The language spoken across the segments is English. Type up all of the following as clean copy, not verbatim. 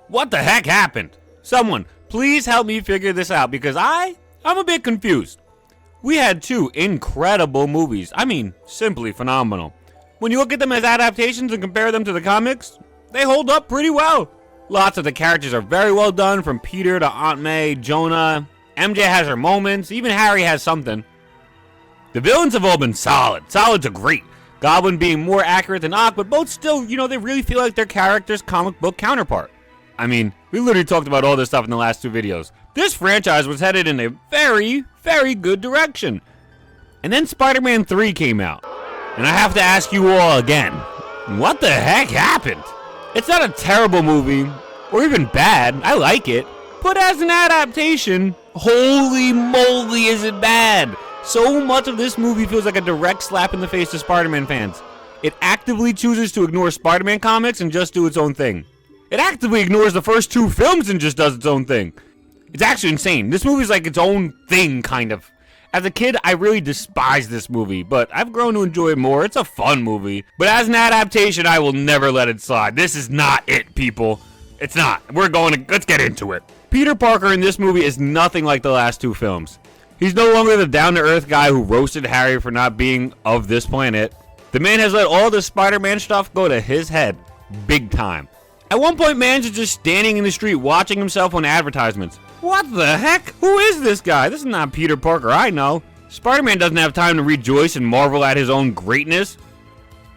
What the heck happened? Someone, please help me figure this out because I'm a bit confused. We had two incredible movies. I mean, simply phenomenal. When you look at them as adaptations and compare them to the comics, they hold up pretty well. Lots of the characters are very well done, from Peter to Aunt May, Jonah. MJ has her moments, even Harry has something. The villains have all been solid. Solid to great. Goblin being more accurate than Ock, but both still, they really feel like their character's comic book counterpart. I mean, we literally talked about all this stuff in the last two videos. This franchise was headed in a very, very good direction. And then Spider-Man 3 came out. And I have to ask you all again, what the heck happened? It's not a terrible movie, or even bad. I like it. But as an adaptation, holy moly is it bad. So much of this movie feels like a direct slap in the face to Spider-Man fans. It actively chooses to ignore Spider-Man comics and just do its own thing. It actively ignores the first two films and just does its own thing. It's actually insane. This movie's like its own thing, kind of. As a kid, I really despised this movie, but I've grown to enjoy it more. It's a fun movie. But as an adaptation, I will never let it slide. This is not it, people. It's not. Let's get into it. Peter Parker in this movie is nothing like the last two films. He's no longer the down-to-earth guy who roasted Harry for not being of this planet. The man has let all the Spider-Man stuff go to his head, big time. At one point, man is just standing in the street watching himself on advertisements. What the heck? Who is this guy? This is not Peter Parker I know. Spider-Man doesn't have time to rejoice and marvel at his own greatness.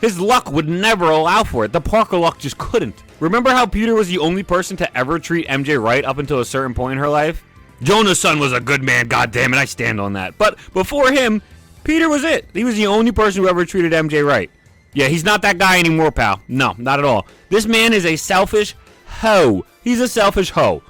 His luck would never allow for it. The Parker luck just couldn't. Remember how Peter was the only person to ever treat MJ right up until a certain point in her life? Jonah's son was a good man, goddammit, I stand on that. But before him, Peter was it. He was the only person who ever treated MJ right. Yeah, he's not that guy anymore, pal. No, not at all. This man is a selfish hoe. He's a selfish hoe.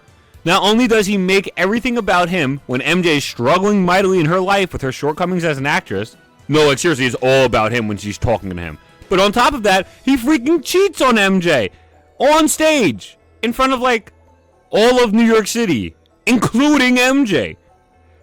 Not only does he make everything about him when MJ is struggling mightily in her life with her shortcomings as an actress. No, like seriously, it's all about him when she's talking to him. But on top of that, he freaking cheats on MJ. On stage. In front of, like, all of New York City. Including MJ.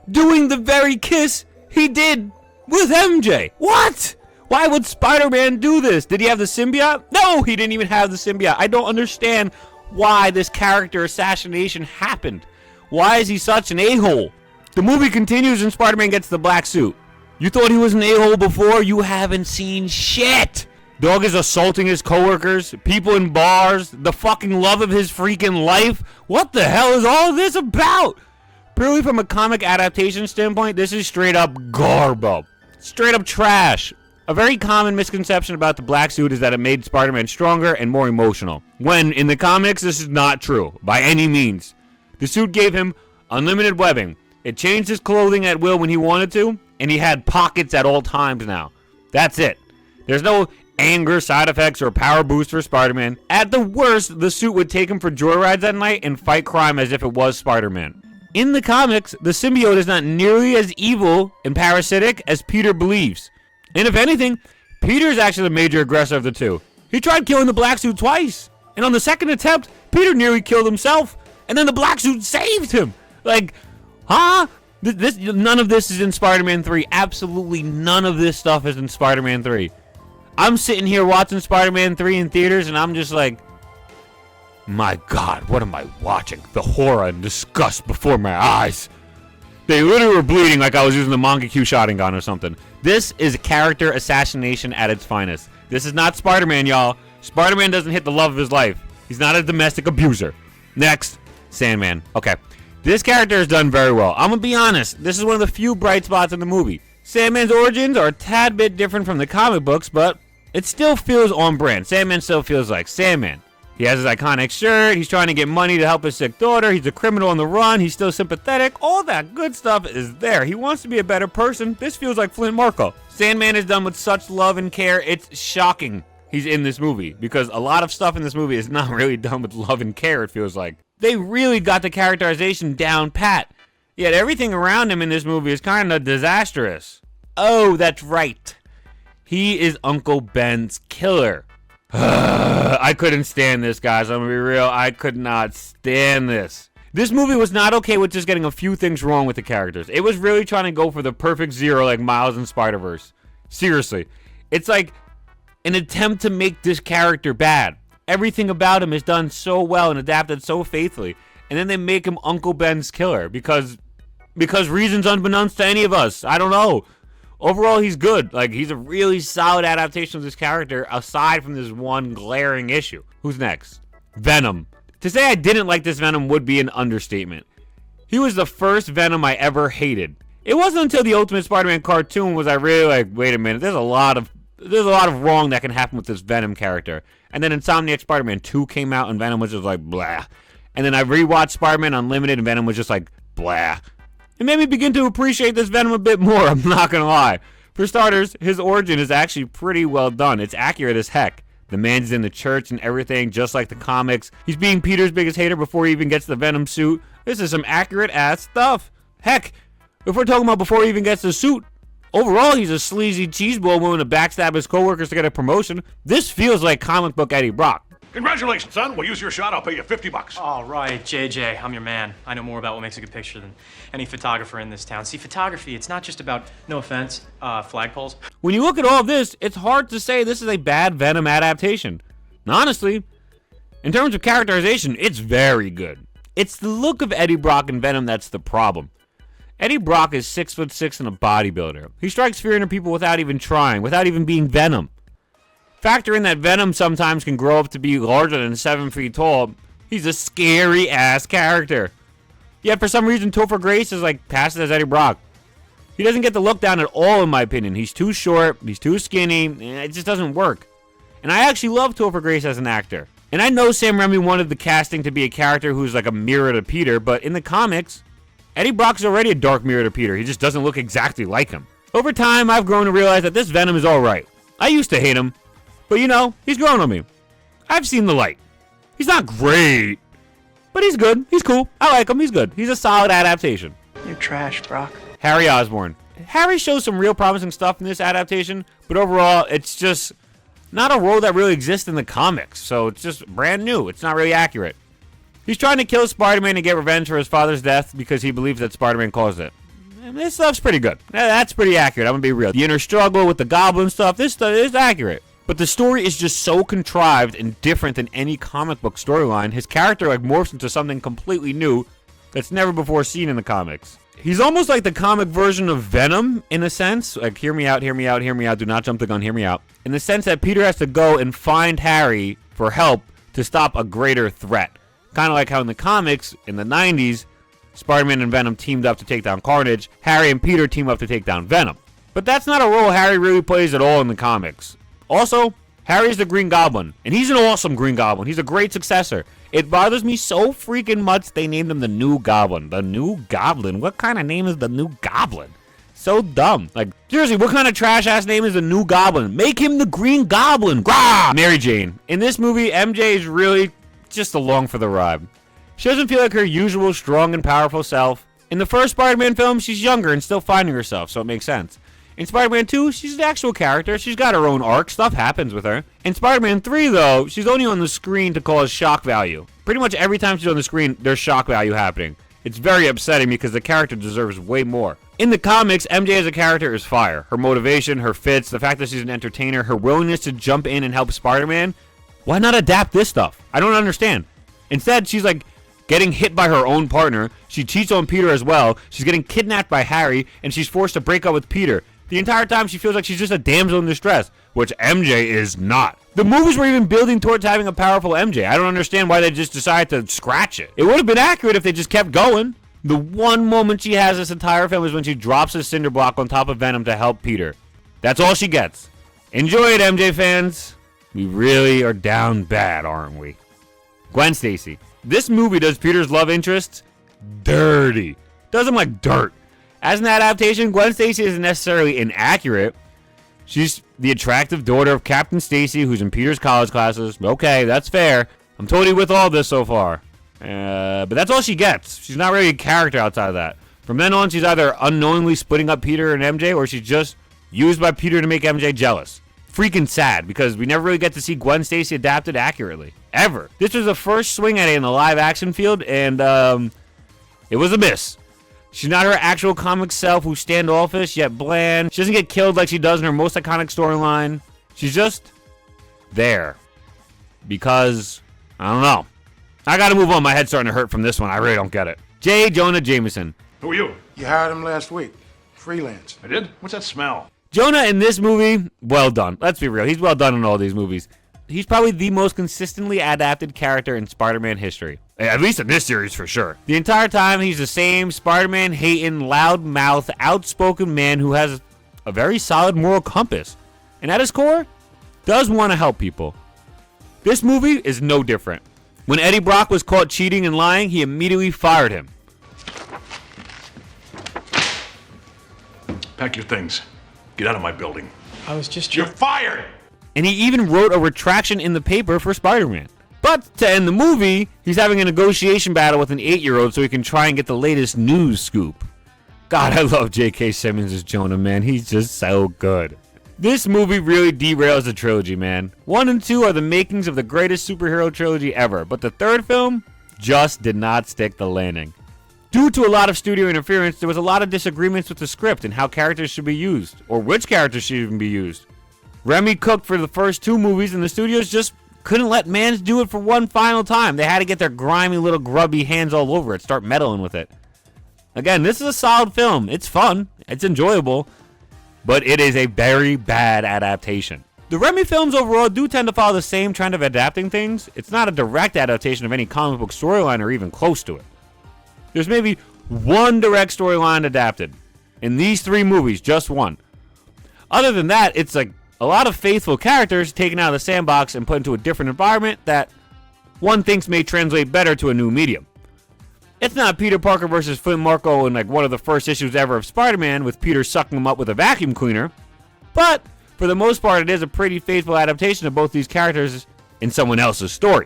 Doing the very kiss he did with MJ. What? Why would Spider-Man do this? Did he have the symbiote? No, he didn't even have the symbiote. I don't understand why this character assassination happened. Why is he such an a-hole? The movie continues and Spider-Man gets the black suit. You thought he was an a-hole before? You haven't seen shit. Dog is assaulting his coworkers, people in bars, the fucking love of his freaking life. What the hell is all this about? Purely from a comic adaptation standpoint, this is straight up garbo. Straight up trash. A very common misconception about the black suit is that it made Spider-Man stronger and more emotional. When, in the comics, this is not true, by any means. The suit gave him unlimited webbing. It changed his clothing at will when he wanted to, and he had pockets at all times now. That's it. There's no anger, side effects, or power boost for Spider-Man. At the worst, the suit would take him for joyrides at night and fight crime as if it was Spider-Man. In the comics, the symbiote is not nearly as evil and parasitic as Peter believes. And if anything, Peter's actually the major aggressor of the two. He tried killing the black suit twice. And on the second attempt, Peter nearly killed himself. And then the black suit saved him. Like, huh? None of this is in Spider-Man 3. Absolutely none of this stuff is in Spider-Man 3. I'm sitting here watching Spider-Man 3 in theaters and I'm just like, my God, what am I watching? The horror and disgust before my eyes. They literally were bleeding like I was using the manga Q shotting gun or something. This is character assassination at its finest. This is not Spider-Man, y'all. Spider-Man doesn't hit the love of his life. He's not a domestic abuser. Next, Sandman. Okay, this character is done very well. I'm gonna be honest, this is one of the few bright spots in the movie. Sandman's origins are a tad bit different from the comic books, but it still feels on brand. Sandman still feels like Sandman. He has his iconic shirt, he's trying to get money to help his sick daughter, he's a criminal on the run, he's still sympathetic, all that good stuff is there. He wants to be a better person. This feels like Flint Marko. Sandman is done with such love and care, it's shocking he's in this movie, because a lot of stuff in this movie is not really done with love and care, it feels like. They really got the characterization down pat, yet everything around him in this movie is kind of disastrous. Oh, that's right. He is Uncle Ben's killer. I couldn't stand this, guys. I'm gonna be real. I could not stand this. This movie was not okay with just getting a few things wrong with the characters. It was really trying to go for the perfect zero like Miles in Spider-Verse. Seriously. It's like an attempt to make this character bad. Everything about him is done so well and adapted so faithfully. And then they make him Uncle Ben's killer because reasons unbeknownst to any of us. I don't know. Overall, he's good. Like, he's a really solid adaptation of this character, aside from this one glaring issue. Who's next? Venom. To say I didn't like this Venom would be an understatement. He was the first Venom I ever hated. It wasn't until the Ultimate Spider-Man cartoon was I really like, wait a minute, there's a lot of wrong that can happen with this Venom character. And then Insomniac Spider-Man 2 came out and Venom was just like, blah. And then I rewatched Spider-Man Unlimited and Venom was just like, blah. It made me begin to appreciate this Venom a bit more, I'm not gonna lie. For starters, his origin is actually pretty well done. It's accurate as heck. The man's in the church and everything, just like the comics. He's being Peter's biggest hater before he even gets the Venom suit. This is some accurate-ass stuff. Heck, if we're talking about before he even gets the suit, overall, he's a sleazy cheeseball willing to backstab his coworkers to get a promotion. This feels like comic book Eddie Brock. Congratulations, son. We'll use your shot. I'll pay you $50. All right, JJ, I'm your man. I know more about what makes a good picture than any photographer in this town. See, photography, it's not just about, no offense, flagpoles. When you look at all of this, it's hard to say this is a bad Venom adaptation. And honestly, in terms of characterization, it's very good. It's the look of Eddie Brock in Venom that's the problem. Eddie Brock is 6'6" and a bodybuilder. He strikes fear into people without even trying, without even being Venom. Factor in that Venom sometimes can grow up to be larger than 7 feet tall. He's a scary-ass character. Yet for some reason, Topher Grace is like passes as Eddie Brock. He doesn't get the look down at all, in my opinion. He's too short, he's too skinny, and it just doesn't work. And I actually love Topher Grace as an actor. And I know Sam Raimi wanted the casting to be a character who's like a mirror to Peter, but in the comics, Eddie Brock's already a dark mirror to Peter. He just doesn't look exactly like him. Over time, I've grown to realize that this Venom is alright. I used to hate him. But you know, he's grown on me. I've seen the light. He's not great, but he's good. He's cool. I like him. He's good. He's a solid adaptation. You're trash, Brock. Harry Osborn. Harry shows some real promising stuff in this adaptation, but overall, it's just not a role that really exists in the comics, so it's just brand new. It's not really accurate. He's trying to kill Spider-Man to get revenge for his father's death because he believes that Spider-Man caused it. And this stuff's pretty good. That's pretty accurate. I'm gonna be real. The inner struggle with the Goblin stuff, this stuff is accurate. But the story is just so contrived and different than any comic book storyline. His character like morphs into something completely new that's never before seen in the comics. He's almost like the comic version of Venom in a sense. Like, hear me out, hear me out, hear me out. Do not jump the gun, hear me out. In the sense that Peter has to go and find Harry for help to stop a greater threat. Kind of like how in the comics, in the 90s, Spider-Man and Venom teamed up to take down Carnage. Harry and Peter team up to take down Venom. But that's not a role Harry really plays at all in the comics. Also, Harry's the Green Goblin, and he's an awesome Green Goblin. He's a great successor. It bothers me so freaking much they named him the New Goblin. The New Goblin? What kind of name is the New Goblin? So dumb. Like, seriously, what kind of trash-ass name is the New Goblin? Make him the Green Goblin. Grah! Mary Jane. In this movie, MJ is really just along for the ride. She doesn't feel like her usual strong and powerful self. In the first Spider-Man film, she's younger and still finding herself, so it makes sense. In Spider-Man 2, she's an actual character. She's got her own arc. Stuff happens with her. In Spider-Man 3, though, she's only on the screen to cause shock value. Pretty much every time she's on the screen, there's shock value happening. It's very upsetting because the character deserves way more. In the comics, MJ as a character is fire. Her motivation, her fits, the fact that she's an entertainer, her willingness to jump in and help Spider-Man. Why not adapt this stuff? I don't understand. Instead, she's like getting hit by her own partner. She cheats on Peter as well. She's getting kidnapped by Harry, and she's forced to break up with Peter. The entire time she feels like she's just a damsel in distress, which MJ is not. The movies were even building towards having a powerful MJ. I don't understand why they just decided to scratch it. It would have been accurate if they just kept going. The one moment she has this entire film is when she drops a cinder block on top of Venom to help Peter. That's all she gets. Enjoy it, MJ fans. We really are down bad, aren't we? Gwen Stacy. This movie does Peter's love interest dirty. Does him like dirt. As an adaptation, Gwen Stacy isn't necessarily inaccurate. She's the attractive daughter of Captain Stacy, who's in Peter's college classes. Okay, that's fair. I'm totally with all this so far. But that's all she gets. She's not really a character outside of that. From then on, she's either unknowingly splitting up Peter and MJ, or she's just used by Peter to make MJ jealous. Freaking sad, because we never really get to see Gwen Stacy adapted accurately. Ever. This was the first swing at it in the live-action field, and it was a miss. She's not her actual comic self who's standoffish yet bland. She doesn't get killed like she does in her most iconic storyline. She's just there. because, I don't know. I gotta move on. My head's starting to hurt from this one. I really don't get it. J. Jonah Jameson. Who are you? You hired him last week. Freelance. I did? What's that smell? Jonah in this movie, well done. Let's be real. He's well done in all these movies. He's probably the most consistently adapted character in Spider-Man history. At least in this series, for sure. The entire time, he's the same Spider-Man hating, loud-mouthed, outspoken man who has a very solid moral compass. And at his core, does want to help people. This movie is no different. When Eddie Brock was caught cheating and lying, he immediately fired him. Pack your things. Get out of my building. I was just You're fired! And he even wrote a retraction in the paper for Spider-Man. But to end the movie, he's having a negotiation battle with an 8-year-old so he can try and get the latest news scoop. God, I love J.K. Simmons as Jonah, man. He's just so good. This movie really derails the trilogy, man. 1 and 2 are the makings of the greatest superhero trilogy ever, but the third film just did not stick the landing. Due to a lot of studio interference, there was a lot of disagreements with the script and how characters should be used, or which characters should even be used. Remy cooked for the first 2 movies, and the studios just couldn't let Mans do it for one final time. They had to get their grimy little grubby hands all over it, start meddling with it. Again, this is a solid film. It's fun. It's enjoyable. But it is a very bad adaptation. The Remy films overall do tend to follow the same trend of adapting things. It's not a direct adaptation of any comic book storyline or even close to it. There's maybe one direct storyline adapted. In these 3 movies, just one. Other than that, it's like a lot of faithful characters taken out of the sandbox and put into a different environment that one thinks may translate better to a new medium. It's not Peter Parker versus Flint Marko in like one of the first issues ever of Spider-Man with Peter sucking him up with a vacuum cleaner, but for the most part it is a pretty faithful adaptation of both these characters in someone else's story.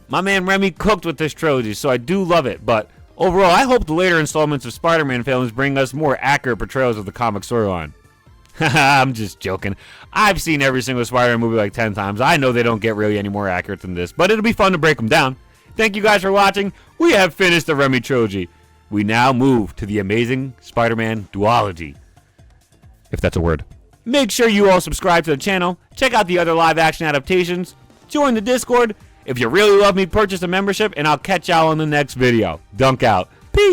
My man Remy cooked with this trilogy, so I do love it, but overall I hope the later installments of Spider-Man films bring us more accurate portrayals of the comic storyline. I'm just joking. I've seen every single Spider-Man movie like 10 times. I know they don't get really any more accurate than this, but it'll be fun to break them down. Thank you guys for watching. We have finished the Remy trilogy. We now move to the Amazing Spider-Man duology. If that's a word. Make sure you all subscribe to the channel. Check out the other live action adaptations. Join the Discord. If you really love me, purchase a membership, and I'll catch y'all in the next video. Dunk out. Peace.